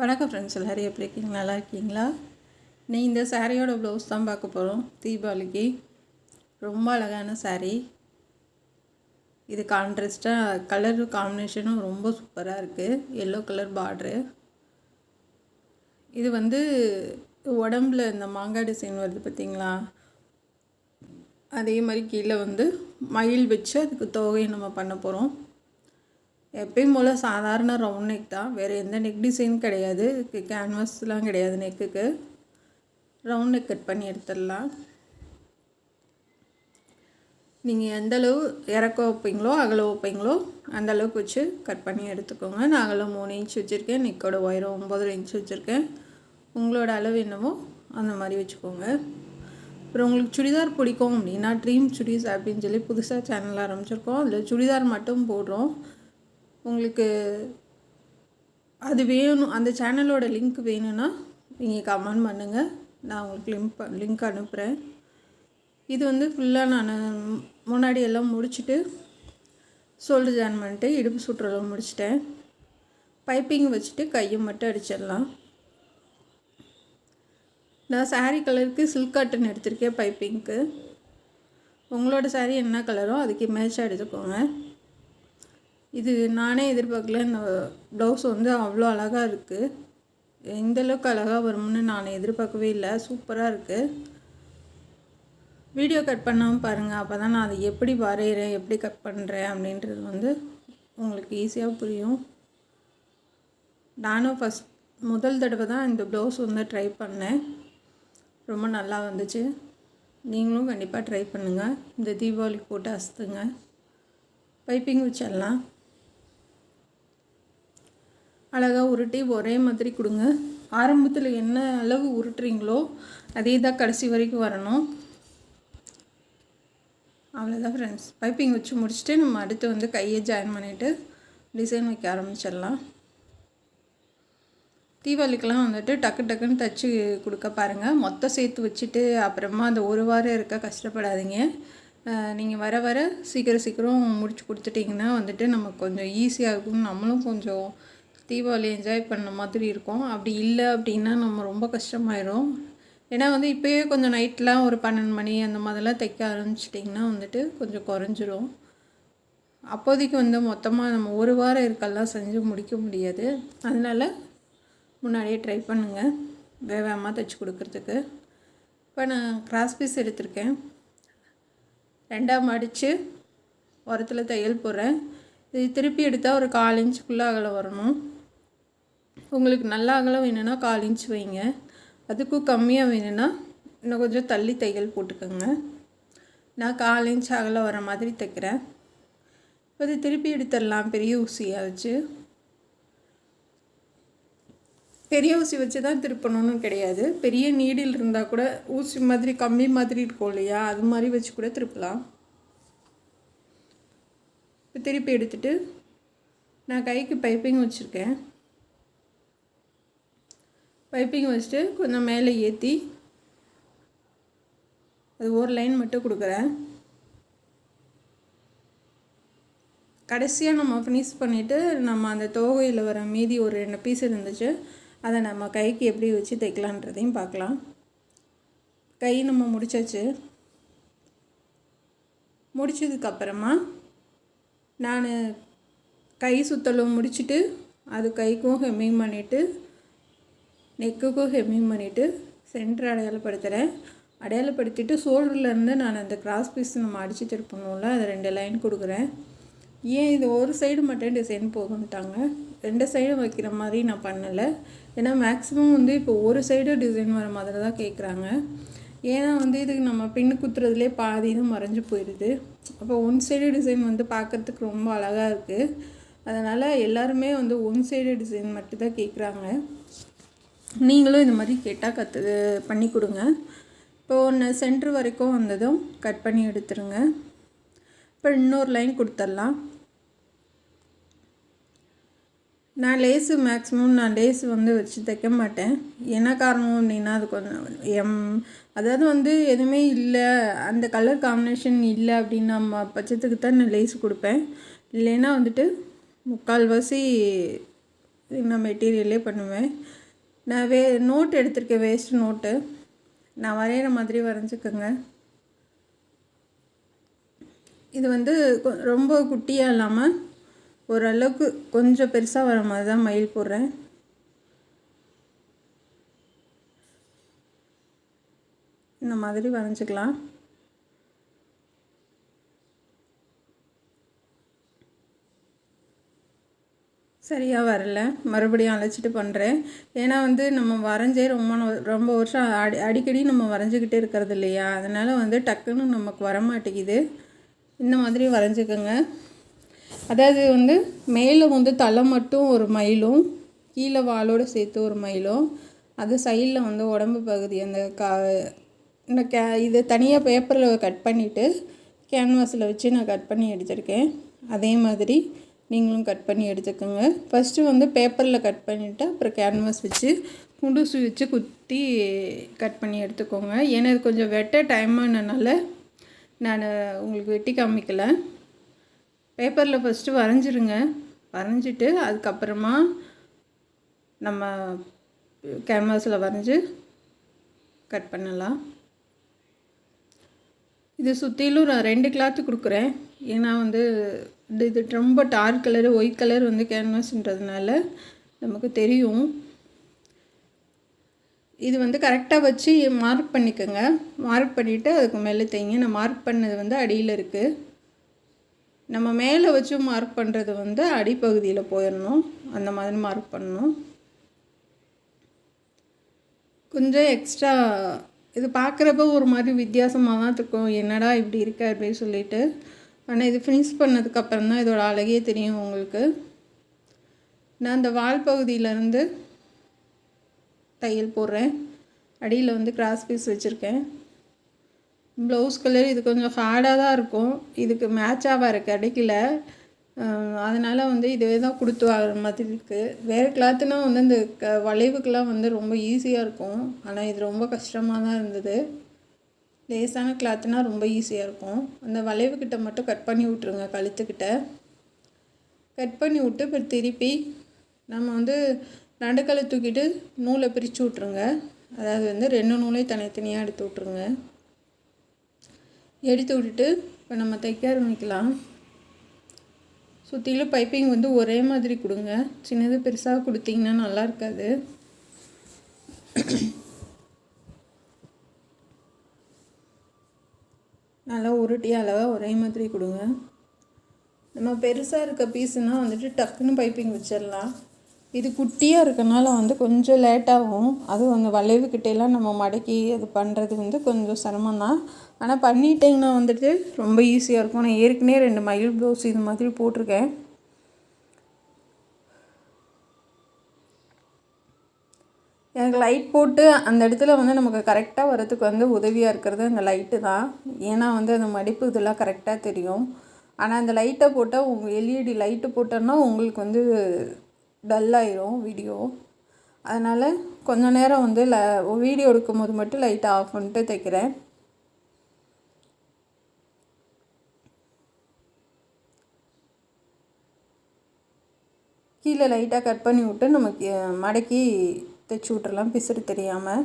வணக்கம் ஃப்ரெண்ட்ஸ், எல்லோரும் எப்படி இருக்கீங்க? நல்லா இருக்கீங்களா? நீ இந்த சாரியோட ப்ளவுஸ் தான் பார்க்க போகிறோம். தீபாவளிக்கு ரொம்ப அழகான சாரீ. இது கான்ட்ராஸ்ட்டாக கலர் காம்பினேஷனும் ரொம்ப சூப்பராக இருக்குது. எல்லோ கலர் பார்ட்ரு. இது உடம்புல இந்த மாங்காய் டிசைன் வருது பார்த்திங்களா, அதே மாதிரி கீழே மயில் வச்சு அதுக்கு தோகை நம்ம பண்ண போகிறோம். எப்பயும் போல் சாதாரண ரவுண்ட் நெக் தான், வேறு எந்த நெக் டிசைனும் கிடையாது. கேன்வாஸ்லாம் கிடையாது. நெக்குக்கு ரவுண்ட் நெக் கட் பண்ணி எடுத்துடலாம். நீங்கள் எந்தளவு இறக்க வைப்பீங்களோ அகல வைப்பீங்களோ அந்தளவுக்கு வச்சு கட் பண்ணி எடுத்துக்கோங்க. நான் அகலம் 3 இன்ச் வச்சுருக்கேன். நெக்கோட உயரம் 9 இன்ச் வச்சுருக்கேன். உங்களோட அளவு என்னவோ அந்த மாதிரி வச்சுக்கோங்க. அப்புறம் உங்களுக்கு சுடிதார் பிடிக்கும் அப்படின்னா ட்ரீம் சுடிஸ் அப்படின்னு சொல்லி புதுசாக சேனல் ஆரம்பிச்சிருக்கோம். அதில் சுடிதார் மட்டும் போடுறோம். உங்களுக்கு அது வேணும், அந்த சேனலோட லிங்க் வேணும்னா நீங்கள் கமெண்ட் பண்ணுங்கள், நான் உங்களுக்கு லிங்க் அனுப்புகிறேன். இது ஃபுல்லாக நான் முன்னாடி எல்லாம் முடிச்சுட்டு ஷோல்டர் ஜாயின் பண்ணிட்டு இடுப்பு சுற்றுலாம் முடிச்சிட்டேன். பைப்பிங் வச்சுட்டு கையை மட்டும் அடிச்சிடலாம். நான் சாரீ கலருக்கு சில்க் காட்டன் எடுத்திருக்கேன் பைப்பிங்க்கு. உங்களோட சாரீ என்ன கலரோ அதுக்கு மேட்சாக எடுத்துக்கோங்க. இது நானே எதிர்பார்க்கல, இந்த ப்ளவுஸ் அவ்வளோ அழகாக இருக்குது. எந்தளவுக்கு அழகாக வரும்னு நான் எதிர்பார்க்கவே இல்லை. சூப்பராக இருக்குது. வீடியோ கட் பண்ணாமல் பாருங்கள், அப்போ தான் நான் அதை எப்படி வரைகிறேன், எப்படி கட் பண்ணுறேன் உங்களுக்கு ஈஸியாக புரியும். நானும் முதல் தடவை தான் இந்த ப்ளவுஸ் ட்ரை பண்ணேன். ரொம்ப நல்லா வந்துச்சு. நீங்களும் கண்டிப்பாக ட்ரை பண்ணுங்கள். இந்த தீபாவளிக்கு போட்டு அசுத்துங்க. பைப்பிங் வச்சிடலாம். அழகாக உருட்டி ஒரே மாதிரி கொடுங்க. ஆரம்பத்தில் என்ன அளவு உருட்டுறீங்களோ அதே தான் கடைசி வரைக்கும் வரணும். அவ்வளோதான் ஃப்ரெண்ட்ஸ். பைப்பிங் வச்சு முடிச்சுட்டு நம்ம அடுத்து கையை ஜாயின் பண்ணிவிட்டு டிசைன் வைக்க ஆரம்பிச்சிடலாம். தீபாவளிக்கெலாம் டக்கு டக்குன்னு தைச்சி கொடுக்க பாருங்கள். மொத்தம் சேர்த்து வச்சுட்டு அப்புறமா அந்த ஒரு வாரம் இருக்க கஷ்டப்படாதீங்க. நீங்கள் வர வர சீக்கிரம் முடிச்சு கொடுத்துட்டிங்கன்னா நமக்கு கொஞ்சம் ஈஸியாக இருக்கும். நம்மளும் கொஞ்சம் தீபாவளி என்ஜாய் பண்ண மாதிரி இருக்கும். அப்படி இல்லை அப்படின்னா நம்ம ரொம்ப கஷ்டமாயிடும். ஏன்னா இப்போயே கொஞ்சம் நைட்லாம் ஒரு 12 மணி அந்த மாதிரிலாம் தைக்க ஆரம்பிச்சிட்டிங்கன்னா கொஞ்சம் குறைஞ்சிரும். அப்போதைக்கு மொத்தமாக நம்ம ஒரு வாரம் இருக்கெல்லாம் செஞ்சு முடிக்க முடியாது. அதனால் முன்னாடியே ட்ரை பண்ணுங்கள் வேகமாக தைச்சி கொடுக்குறதுக்கு. இப்போ நான் கிராஸ் பீஸ் எடுத்திருக்கேன். 2ஆக மடித்து ஓரத்தில் தையல் போடுறேன். இது திருப்பி எடுத்தால் ஒரு 1/4 இன்ச்சுக்குள்ளே அகலம் வரணும். உங்களுக்கு நல்லா அகலம் வேணும்னா 1/4 இன்ச் வைங்க. அதுக்கும் கம்மியாக வேணும்னா இன்னும் கொஞ்சம் தள்ளி தையல் போட்டுக்கோங்க. நான் 1/4 இன்ச் அகலம் வர மாதிரி தைக்கிறேன். இப்போ இது திருப்பி எடுத்துடலாம். பெரிய ஊசியாக வச்சு, பெரிய ஊசி வச்சு தான் திருப்பணும்னு கிடையாது. பெரிய நீடில் இருந்தால் கூட ஊசி மாதிரி கம்மி மாதிரி இருக்கும் இல்லையா, அது மாதிரி வச்சு கூட திருப்பலாம். இப்போ திருப்பி எடுத்துகிட்டு நான் கைக்கு பைப்பிங் வச்சுருக்கேன். பைப்பிங் வச்சுட்டு கொஞ்சம் மேலே ஏற்றி அது ஒரு லைன் மட்டும் கொடுக்குறேன். கடைசியாக நம்ம ஃபினிஷ் பண்ணிவிட்டு நம்ம அந்த தோகையில் வர மீதி ஒரு 2 பீஸ் இருந்துச்சு, அதை நம்ம கைக்கு எப்படி வச்சு தைக்கலான்றதையும் பார்க்கலாம். கை நம்ம முடிச்சாச்சு. முடித்ததுக்கப்புறமா நான் கை சுற்றலும் முடிச்சுட்டு அது கைக்கும் ஹெம்மிங் பண்ணிவிட்டு நெக்குக்கும் ஹெம்மிங் பண்ணிவிட்டு சென்டர் அடையாளப்படுத்துகிறேன். அடையாளப்படுத்திட்டு ஷோல்டர்லேருந்து நான் அந்த கிராஸ் பீஸ் நம்ம அடித்து திருப்பணும்ல, அதை 2 லைன் கொடுக்குறேன். ஏன் இது ஒரு சைடு மட்டும் டிசைன் போதுன்ட்டாங்க, 2 சைடும் வைக்கிற மாதிரி நான் பண்ணலை. ஏன்னா மேக்ஸிமம் இப்போ ஒரு சைடு டிசைன் வர மாதிரி தான் கேட்குறாங்க. ஏன்னா இதுக்கு நம்ம பின்னு குத்துறதுலே பாதி இது மறைஞ்சு போயிடுது. அப்போ ஒன் சைடு டிசைன் பார்க்குறதுக்கு ரொம்ப அழகாக இருக்குது. அதனால் எல்லாருமே ஒன் சைடு டிசைன் மட்டும் தான் கேட்குறாங்க. நீங்களும் இந்த மாதிரி கேட்டால் பண்ணி கொடுங்க. இப்போ ஒன்று சென்ட்ரு வரைக்கும் வந்ததும் கட் பண்ணி எடுத்துருங்க. இப்போ இன்னொரு லைன் கொடுத்துடலாம். நான் லேஸு மேக்ஸிமம் லேஸு வச்சு தைக்க மாட்டேன். என்ன காரணம் அப்படின்னா அது கொஞ்சம் அதாவது எதுவுமே இல்லை, அந்த கலர் காம்பினேஷன் இல்லை அப்படின்னு நம்ம பட்சத்துக்கு தான் நான் லேஸு கொடுப்பேன். இல்லைன்னா 3/4வாசி நான் மெட்டீரியல்லே பண்ணுவேன். நான் நோட் எடுத்திருக்கேன், வேஸ்ட் நோட்டு. நான் வரைகிற மாதிரி வரைஞ்சிக்கோங்க. இது வந்து ரொம்ப குட்டியாக இல்லாமல் ஓரளவுக்கு கொஞ்சம் பெருசாக வர மாதிரி தான் மயில் போடுறேன். இந்த மாதிரி வரைஞ்சிக்கலாம். சரியாக வரல, மறுபடியும் அழைச்சிட்டு பண்ணுறேன். ஏன்னா வந்து நம்ம வரைஞ்சே ரொம்ப வருஷம் அடிக்கடி நம்ம வரைஞ்சிக்கிட்டே இருக்கிறது இல்லையா, அதனால் வந்து டக்குன்னு நமக்கு வரமாட்டேங்குது. இந்த மாதிரி வரைஞ்சிக்கோங்க. அதாவது வந்து மேலே வந்து தலை மட்டும் ஒரு மயிலும், கீழே வாலோடு சேர்த்து ஒரு மயிலும், அது சைடில் வந்து உடம்பு பகுதி அந்த இது தனியாக பேப்பரில் கட் பண்ணிவிட்டு கேன்வாஸில் வச்சு நான் கட் பண்ணி எடுத்திருக்கேன். அதே மாதிரி நீங்களும் கட் பண்ணி எடுத்துக்கோங்க. ஃபஸ்ட்டு வந்து பேப்பரில் கட் பண்ணிவிட்டு அப்புறம் கேன்வாஸ் வச்சு குண்டூசி வச்சு குத்தி கட் பண்ணி எடுத்துக்கோங்க. ஏன்னா இது கொஞ்சம் வெட்ட டைமானனால நான் உங்களுக்கு வெட்டி காமிக்கலை. பேப்பரில் ஃபஸ்ட்டு வரைஞ்சிருங்க. வரைஞ்சிட்டு அதுக்கப்புறமா நம்ம கேன்வாஸில் வரைஞ்சி கட் பண்ணலாம். இது சுற்றிலும் நான் 2 கிளாத்து கொடுக்குறேன். ஏன்னா வந்து இது ரொம்ப டார்க் கலரு, ஒயிட் கலர் வந்து கேன்வாஸ்ன்றதுனால நமக்கு தெரியும். இது வந்து கரெக்டாக வச்சு மார்க் பண்ணிக்கோங்க. மார்க் பண்ணிவிட்டு அதுக்கு மேலே தைங்க. நான் மார்க் பண்ணது வந்து அடியில் இருக்குது. நம்ம மேலே வச்சு மார்க் பண்ணுறது வந்து அடிப்பகுதியில் போயிடணும். அந்த மாதிரி மார்க் பண்ணணும். கொஞ்சம் எக்ஸ்ட்ரா இது பார்க்குறப்ப ஒரு மாதிரி வித்தியாசமாக தான் இருக்கும். என்னடா இப்படி இருக்கு அப்படின்னு சொல்லிட்டு. ஆனால் இது ஃபினிஷ் பண்ணதுக்கப்புறம் தான் இதோட அழகே தெரியும் உங்களுக்கு. நான் இந்த வால் பகுதியிலேருந்து தையல் போடுறேன். அடியில் வந்து கிராஸ் பீஸ் வச்சுருக்கேன். ப்ளவுஸ் கலர் இது கொஞ்சம் ஹார்டாக தான் இருக்கும். இதுக்கு மேட்சாக வர கிடைக்கல. அதனால் வந்து இதுவே தான் கொடுத்து வாங்குற மாதிரி இருக்குது. வேறு கிளாத்துனால் வந்து இந்த வளைவுக்கெலாம் வந்து ரொம்ப ஈஸியாக இருக்கும். ஆனால் இது ரொம்ப கஷ்டமாக தான் இருந்தது. லேசான கிளாத்துனால் ரொம்ப ஈஸியாக இருக்கும். அந்த வளைவுக்கிட்ட மட்டும் கட் பண்ணி விட்ருங்க. கழுத்துக்கிட்ட கட் பண்ணி விட்டு இப்போ திருப்பி நம்ம வந்து நடுக்களை தூக்கிட்டு நூலை பிரித்து விட்ருங்க. அதாவது வந்து 2 நூலையும் தனித்தனியாக எடுத்து விட்ருங்க. எடுத்து விட்டுட்டு இப்போ நம்ம தைக்க ஆரம்பிக்கலாம். சுற்றிலும் பைப்பிங் வந்து ஒரே மாதிரி கொடுங்க. சின்னது பெருசாக கொடுத்தீங்கன்னா நல்லா இருக்காது. நல்லா உருட்டி அளவாக ஒரே மாதிரி கொடுங்க. நம்ம பெருசாக இருக்க பீஸுனால் வந்துட்டு டக்குன்னு பைப்பிங் வச்சிடலாம். இது குட்டியாக இருக்கனால வந்து கொஞ்சம் லேட்டாகும். அதுவும் அந்த வளைவுக்கிட்டையெல்லாம் நம்ம மடக்கி அது பண்ணுறது வந்து கொஞ்சம் சிரமம்தான். ஆனால் பண்ணிட்டீங்கன்னா வந்துட்டு ரொம்ப ஈஸியாக இருக்கும். நான் ஏற்கனவே 2 மயில் ப்ளவுஸ் இது மாதிரி போட்டிருக்கேன். எனக்கு லைட் போட்டு அந்த இடத்துல வந்து நமக்கு கரெக்டாக வரதுக்கு வந்து உதவியாக இருக்கிறது அந்த லைட்டு தான். ஏன்னா வந்து அந்த மடிப்பு இதெல்லாம் கரெக்டாக தெரியும். ஆனால் அந்த லைட்டை போட்டால் எல்இடி லைட்டு போட்டோன்னா உங்களுக்கு வந்து டல்லாயிரும் வீடியோ. அதனால் கொஞ்சம் நேரம் வந்து வீடியோ எடுக்கும்போது மட்டும் லைட்டை ஆஃப் பண்ணிட்டு தைக்கிறேன். கீழே லைட்டாக கட் பண்ணி விட்டு நமக்கு மடக்கி தைச்சி விட்றலாம் பிசுறு தெரியாமல்.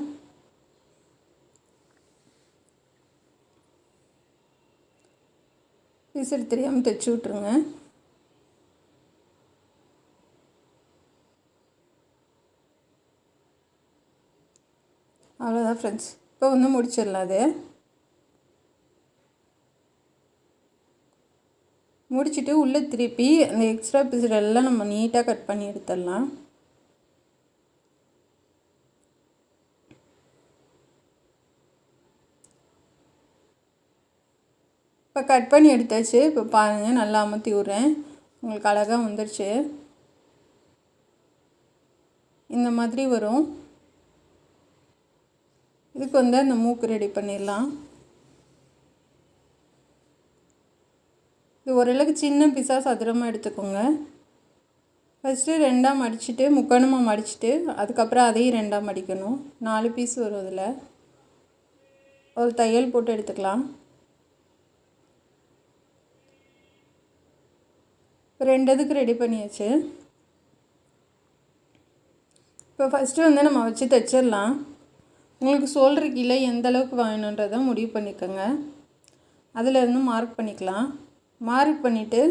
பிசுறு தெரியாமல் தைச்சி விட்ருங்க. அவ்வளோதான் ஃப்ரெண்ட்ஸ். இப்போ வந்து முடிச்சிடலாம். அது முடிச்சுட்டு உள்ளே திருப்பி அந்த எக்ஸ்ட்ரா பீஸெல்லாம் நம்ம நீட்டாக கட் பண்ணி எடுத்துடலாம். இப்போ கட் பண்ணி எடுத்தாச்சு. இப்போ பாருங்கள், நல்லா அமுத்தி விட்றேன். உங்களுக்கு அழகாக வந்துடுச்சு. இந்த மாதிரி வரும். இதுக்கு வந்து அந்த மூக்கு ரெடி பண்ணிடலாம். இது ஓரளவுக்கு சின்ன பீஸாக சதுரமாக எடுத்துக்கோங்க. ஃபஸ்ட்டு 2ஆக மடிச்சுட்டு முக்கோணமாக மடிச்சுட்டு அதுக்கப்புறம் அதையும் 2ஆக மடிக்கணும். 4 பீஸ் வரும். இதில் ஒரு தையல் போட்டு எடுத்துக்கலாம். இப்போ 2 இதுக்கு ரெடி பண்ணியாச்சு. இப்போ ஃபஸ்ட்டு வந்து நம்ம வச்சு தைச்சிடலாம். உங்களுக்கு ஷோல்டர் கீழே எந்த அளவுக்கு வேணுன்றதை முடிவு பண்ணிக்கோங்க. அதிலேருந்து மார்க் பண்ணிக்கலாம். மார்க் பண்ணிவிட்டு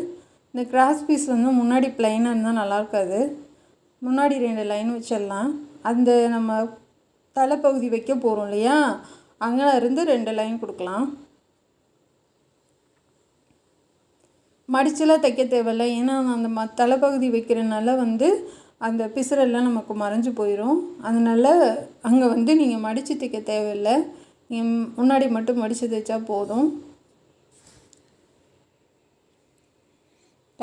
இந்த கிராஸ் பீஸ் வந்து முன்னாடி ப்ளைனாக இருந்தால் நல்லா இருக்காது. முன்னாடி 2 லைன் வச்சிடலாம். அந்த நம்ம தலைப்பகுதி வைக்க போகிறோம் இல்லையா, அங்கே இருந்து 2 லைன் கொடுக்கலாம். மடிச்செல்லாம் தைக்க தேவையில்லை, ஏன்னா அந்த தலைப்பகுதி வைக்கிறனால வந்து அந்த பிசுறெல்லாம் நமக்கு மறைஞ்சு போயிடும். அதனால் அங்கே வந்து நீங்கள் மடித்து தைக்க தேவையில்லை, நீங்கள் முன்னாடி மட்டும் மடித்து தைச்சா போதும்.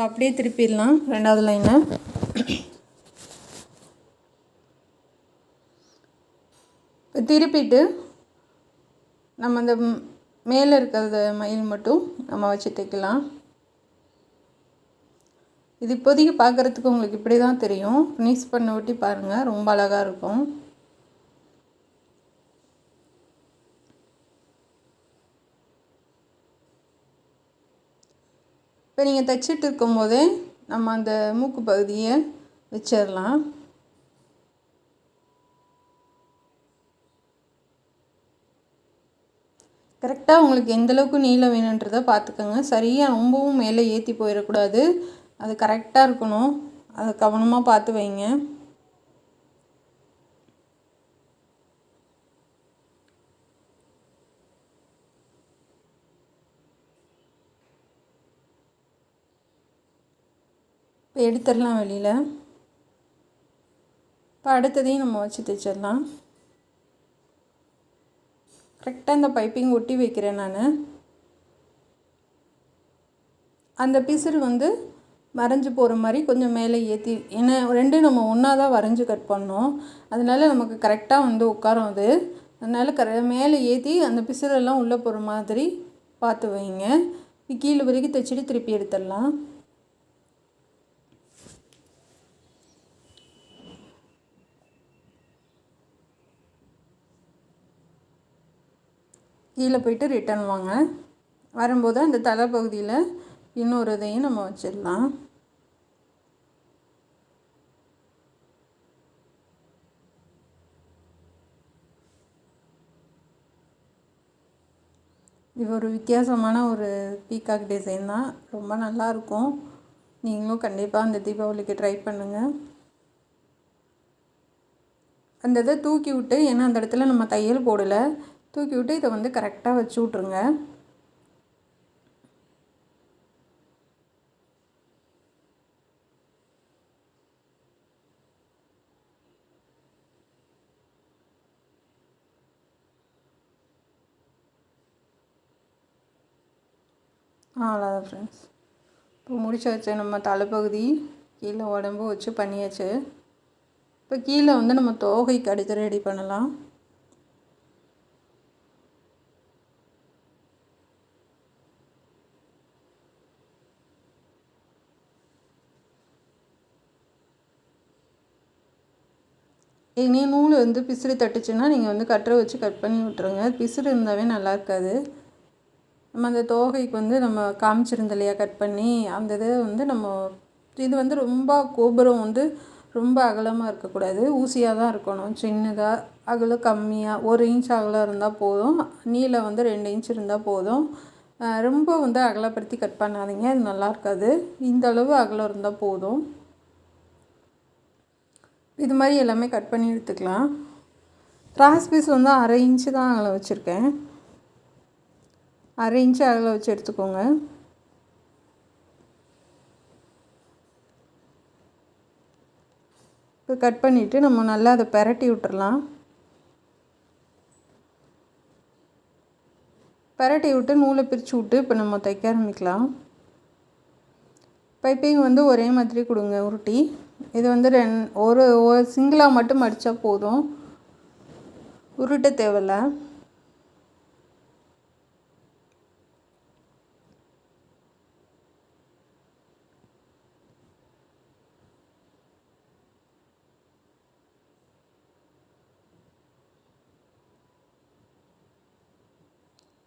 அப்படியே திருப்பிடலாம் 2வது லைனை. இப்போ திருப்பிட்டு நம்ம அந்த மேலே இருக்கிறத மயில் மட்டும் நம்ம வச்சு தைக்கலாம். இது இப்போதைக்கு பார்க்குறதுக்கு உங்களுக்கு இப்படி தான் தெரியும். ஃபினிஷ் பண்ண ஒட்டி பாருங்கள், ரொம்ப அழகாக இருக்கும். இப்போ நீங்கள் தைச்சிட்டு இருக்கும்போதே நம்ம அந்த மூக்கு பகுதியை வச்சிடலாம். கரெக்டாக உங்களுக்கு எந்தளவுக்கு நீளம் வேணுன்றதை பார்த்துக்கோங்க. சரியாக ரொம்பவும் மேலே ஏற்றி போயிடக்கூடாது, அது கரெக்டாக இருக்கணும். அதை கவனமாக பார்த்து வைங்க. இப்போ எடுத்துடலாம் வெளியில். இப்போ அடுத்ததையும் நம்ம வச்சு தைச்சிடலாம். கரெக்டாக இந்த பைப்பிங் ஒட்டி வைக்கிறேன் நான். அந்த பிசுறு வந்து வரைஞ்சி போகிற மாதிரி கொஞ்சம் மேலே ஏற்றி, ஏன்னா 2 நம்ம ஒன்றா தான் வரைஞ்சி கட் பண்ணோம், அதனால் நமக்கு கரெக்டாக வந்து உட்காரும் அது. அதனால் மேலே ஏற்றி அந்த பிசுறெல்லாம் உள்ளே போகிற மாதிரி பார்த்து வைங்க. கீழே வரைக்கும் தைச்சிட்டு திருப்பி எடுத்துடலாம். கீழே போயிட்டு ரிட்டன் வாங்க. வரும்போது அந்த தலைப்பகுதியில் இன்னொரு இதையும் நம்ம வச்சிடலாம். இது ஒரு வித்தியாசமான ஒரு பீகாக் டிசைன் தான், ரொம்ப நல்லாயிருக்கும். நீங்களும் கண்டிப்பாக அந்த தீபாவளிக்கு ட்ரை பண்ணுங்கள். அந்த இதை தூக்கி விட்டு, ஏன்னா அந்த இடத்துல நம்ம தையல் போடலை, தூக்கி விட்டு இதை வந்து கரெக்டாக வச்சு விட்ருங்க. அவ்வளோதான் ஃப்ரெண்ட்ஸ். இப்போ முடிச்சாச்சு. நம்ம தலைப்பகுதி கீழே உடம்பு வச்சு பண்ணியாச்சு. இப்போ கீழே வந்து நம்ம தோகைக்கு அடுத்து ரெடி பண்ணலாம். இனி நூல் வந்து பிசுறு தட்டுச்சுன்னா நீங்கள் வந்து கட்டரை வச்சு கட் பண்ணி விட்டுருங்க. பிசுறு இருந்தாவே நல்லா இருக்காது. நம்ம அந்த தோகைக்கு வந்து நம்ம காமிச்சிருந்தோம் இல்லையா கட் பண்ணி, அந்த இதை வந்து நம்ம இது வந்து ரொம்ப கோபுரம் வந்து ரொம்ப அகலமாக இருக்கக்கூடாது, ஊசியாக தான் இருக்கணும். சின்னதாக அகலம் கம்மியாக 1 இன்ச் அகலம் இருந்தால் போதும். நீளம் வந்து 2 இன்ச் இருந்தால் போதும். ரொம்ப வந்து அகலப்படுத்தி கட் பண்ணாதீங்க, அது நல்லா இருக்காது. இந்த அளவு அகலம் இருந்தால் போதும். இது மாதிரி எல்லாமே கட் பண்ணி எடுத்துக்கலாம். கிராஸ் பீஸ் வந்து 1/2 இன்ச்சு தான் அகலம் வச்சுருக்கேன். 1/2 இன்ச்சு அகலம் வச்சு எடுத்துக்கோங்க. இப்போ கட் பண்ணிவிட்டு நம்ம நல்லா அதை பெரட்டி விட்டுறலாம். பெரட்டி விட்டு நூலை பிரித்து விட்டு இப்போ நம்ம தைக்க ஆரம்பிக்கலாம். பைப்பிங் வந்து ஒரே மாதிரி கொடுங்க உருட்டி. இது வந்து ஒரு சிங்கிளாக மட்டும் மடித்தா போதும், உருட்ட தேவையில்லை.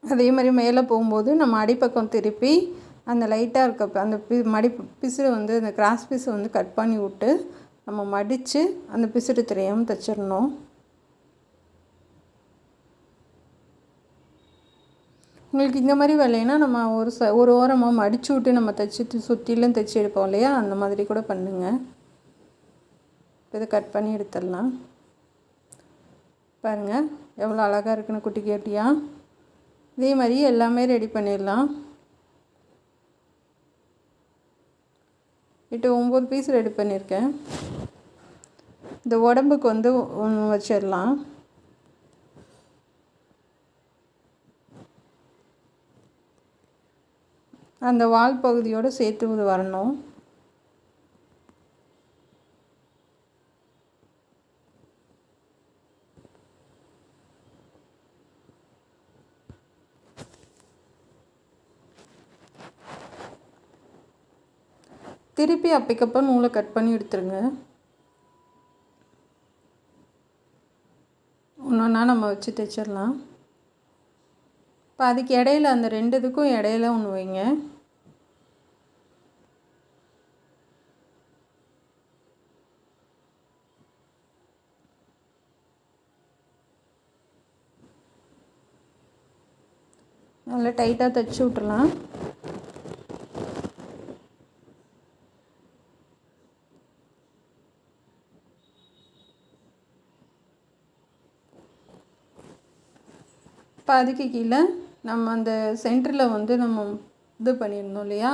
அதே மாதிரி மேலே போகும்போது நம்ம அடிப்பக்கம் திருப்பி அந்த லைட்டாக இருக்க அந்த பிசுறு வந்து அந்த கிராஸ் பீஸை வந்து கட் பண்ணி விட்டு நம்ம மடித்து அந்த பிசுறு தெரியாமல் தைச்சிடணும். உங்களுக்கு இந்த மாதிரி வரலைன்னா நம்ம ஒரு ஓரமாக மடித்து விட்டு நம்ம தைச்சி சுற்றிலும் தைச்சி எடுப்போம் இல்லையா, அந்த மாதிரி கூட பண்ணுங்கள். இதை கட் பண்ணி எடுத்துடலாம். பாருங்கள் எவ்வளோ அழகாக இருக்குன்னு குட்டி கேட்டியாக. இதே மாதிரி எல்லாமே ரெடி பண்ணிடலாம். 8-9 பீஸ் ரெடி பண்ணியிருக்கேன். இந்த உடம்புக்கு வந்து ஒன்று வச்சிடலாம். அந்த வால் பகுதியோடு சேர்த்து வரணும். திருப்பி அப்பக்கப்போ நூலை கட் பண்ணி எடுத்துருங்க. ஒன்றா நம்ம வச்சு தைச்சிடலாம். இப்போ அதுக்கு இடையில அந்த 2 இதுக்கும் இடையில ஒன்று வைங்க. நல்லா டைட்டாக தைச்சி விட்டுறலாம். இப்போ அதுக்கு கீழே நம்ம அந்த சென்டரில் வந்து நம்ம இது பண்ணியிருந்தோம் இல்லையா,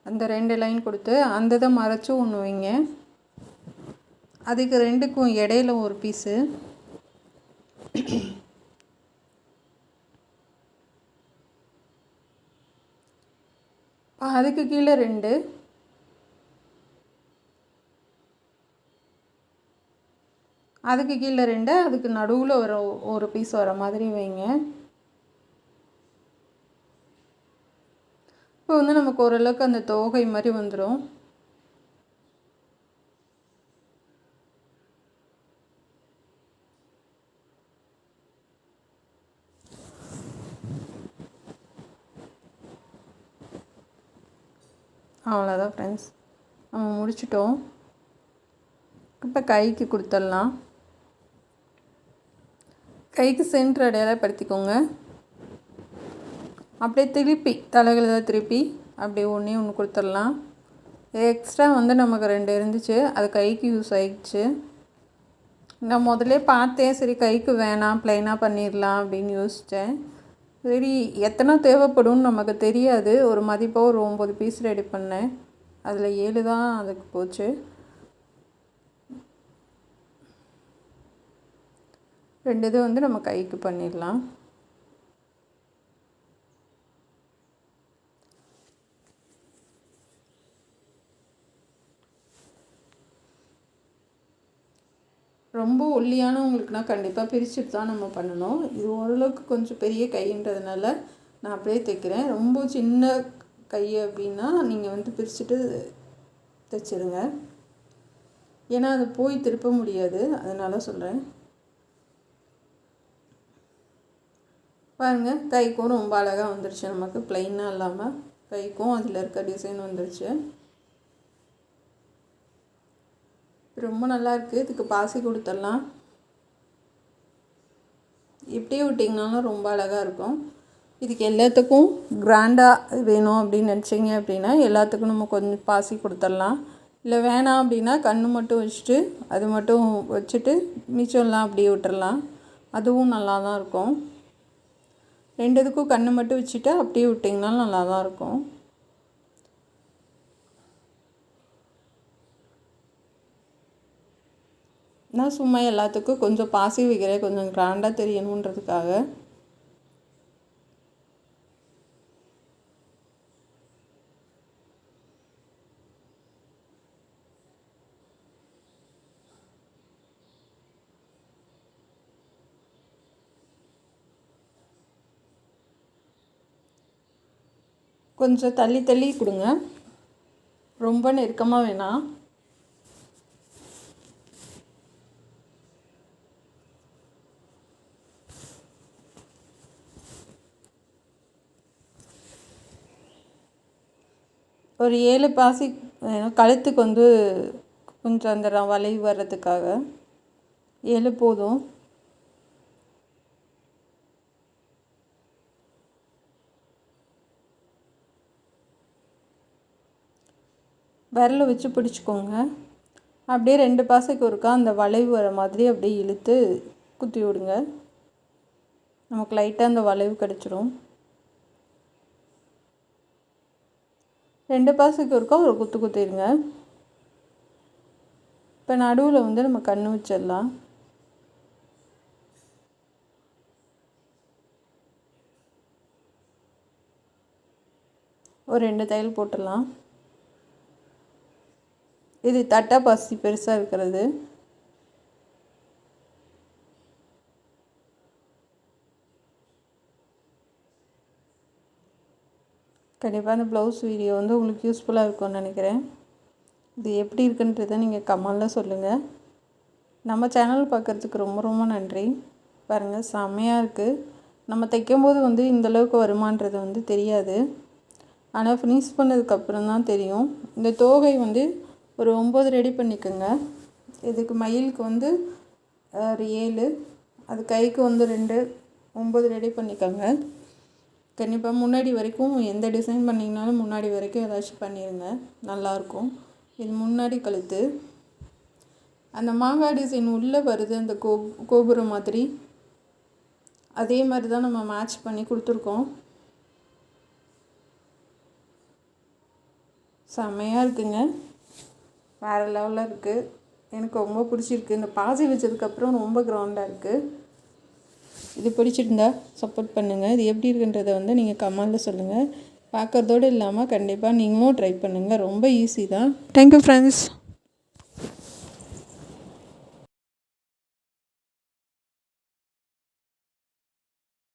அந்த 2 லைன் கொடுத்து அந்த இதை மறைச்சி ஒன்று வைங்க. அதுக்கு 2க்கும் இடையில ஒரு பீஸு. அதுக்கு கீழே 2, அதுக்கு கீழே 2, அதுக்கு நடுவில் ஒரு பீஸ் வர மாதிரி வைங்க. இப்போ வந்து நமக்கு ஓரளவுக்கு அந்த தோகை மாதிரி வந்துடும். அவ்வளோதான் ஃப்ரெண்ட்ஸ், நம்ம முடிச்சிட்டோம். இப்போ கைக்கு கொடுத்துடலாம். கைக்கு சென்டர் அடையாளப்படுத்திக்கோங்க. அப்படியே திருப்பி தலைகளில் திருப்பி அப்படியே ஒன்று கொடுத்துடலாம். எக்ஸ்ட்ரா வந்து நமக்கு 2 இருந்துச்சு, அது கைக்கு யூஸ் ஆகிடுச்சு. நான் முதல்ல பார்த்தேன், சரி கைக்கு வேணாம் ப்ளைனாக பண்ணிடலாம் அப்படின்னு யோசித்தேன். சரி எத்தனை தேவைப்படும்னு நமக்கு தெரியாது. ஒரு மதிப்பாக ஒரு 9 பீஸ் ரெடி பண்ணேன். அதில் 7 தான் அதுக்கு போச்சு. 2 இது வந்து நம்ம கைக்கு பண்ணிடலாம். ரொம்ப ஒல்லியானவங்களுக்குனா கண்டிப்பாக பிரிச்சுட்டு தான் நம்ம பண்ணணும். இது ஓரளவுக்கு கொஞ்சம் பெரிய கைன்றதுனால நான் அப்படியே தைக்கிறேன். ரொம்ப சின்ன கை அப்படின்னா நீங்கள் வந்து பிரிச்சுட்டு தைச்சிருங்க. ஏன்னா அது போய் திருப்ப முடியாது, அதனால சொல்கிறேன். பாருங்கள் கைக்கும் ரொம்ப அழகாக வந்துருச்சு. நமக்கு ப்ளைனாக இல்லாமல் கைக்கும் அதில் இருக்க டிசைன் வந்துருச்சு. ரொம்ப நல்லா இருக்குது. இதுக்கு பாசி கொடுத்துடலாம். இப்படியே விட்டிங்கனாலும் ரொம்ப அழகாக இருக்கும். இதுக்கு எல்லாத்துக்கும் கிராண்டாக வேணும் அப்படின்னு நினச்சிங்க அப்படின்னா எல்லாத்துக்கும் நம்ம கொஞ்சம் பாசி கொடுத்துடலாம். இல்லை வேணாம் அப்படின்னா கண் மட்டும் வச்சுட்டு அது மட்டும் வச்சுட்டு மிச்சம்லாம் அப்படியே விட்டுறலாம். அதுவும் நல்லா தான் இருக்கும். 2 இதுக்கும் கண் மட்டும் வச்சுட்டு அப்படியே விட்டிங்கனாலும் நல்லா தான் இருக்கும். நான் சும்மா எல்லாத்துக்கும் கொஞ்சம் பாசி வைக்கிறேன், கொஞ்சம் கிராண்டாக தெரியணுன்றதுக்காக. கொஞ்சம் தள்ளி தள்ளி கொடுங்க, ரொம்ப நெருக்கமாக வேணாம். ஒரு 7 பாசி கழுத்துக்கு வந்து கொஞ்சம் அந்த வளைவு வர்றதுக்காக. 7 போதும். விரல வச்சு பிடிச்சிக்கோங்க. அப்படியே 2 பாசைக்கு ஒருக்கா அந்த வளைவு வர மாதிரி அப்படியே இழுத்து குத்தி விடுங்க. நமக்கு லைட்டாக அந்த வளைவு கிடச்சிரும். 2 பாசைக்கு ஒருக்கா ஒரு குத்து குத்திடுங்க. இப்போ நடுவில் வந்து நம்ம கண் வச்சிடலாம். ஒரு 2 தையல் போட்டுடலாம். இது தட்டா பாசி பெருசாக இருக்கிறது. கண்டிப்பாக அந்த ப்ளவுஸ் வீடியோ வந்து உங்களுக்கு யூஸ்ஃபுல்லாக இருக்கும்னு நினைக்கிறேன். இது எப்படி இருக்குன்றதை நீங்கள் கமெண்டில் சொல்லுங்கள். நம்ம சேனல் பார்க்குறதுக்கு ரொம்ப ரொம்ப நன்றி. பாருங்கள், செம்மையாக இருக்குது. நம்ம தைக்கும்போது வந்து இந்தளவுக்கு வருமானது வந்து தெரியாது. ஆனால் ஃபினிஷ் பண்ணதுக்கப்புறம் தான் தெரியும். இந்த தோகை வந்து ஒரு 9 ரெடி பண்ணிக்கோங்க. இதுக்கு மயிலுக்கு வந்து ஒரு 7, அது கைக்கு வந்து 2, 9 ரெடி பண்ணிக்கோங்க. கண்டிப்பாக முன்னாடி வரைக்கும் எந்த டிசைன் பண்ணிங்கனாலும் முன்னாடி வரைக்கும் ஏதாச்சும் பண்ணிடுங்க, நல்லாயிருக்கும். இது முன்னாடி கழுத்து. அந்த மாங்காய் டிசைன் உள்ளே வருது, அந்த கோபுரம் மாதிரி, அதே மாதிரி தான் நம்ம மேட்ச் பண்ணி கொடுத்துருக்கோம். செம்மையாக இருக்குங்க, வேறு லெவலில் இருக்குது. எனக்கு ரொம்ப பிடிச்சிருக்கு. இந்த பாசி வச்சதுக்கப்புறம் ரொம்ப கிராண்டாக இருக்குது. இது பிடிச்சிருந்தா சப்போர்ட் பண்ணுங்கள். இது எப்படி இருக்குன்றதை வந்து நீங்கள் கமெண்டில் சொல்லுங்கள். பார்க்குறதோடு இல்லாமல் கண்டிப்பாக நீங்களும் ட்ரை பண்ணுங்கள். ரொம்ப ஈஸி தான். Thank you friends.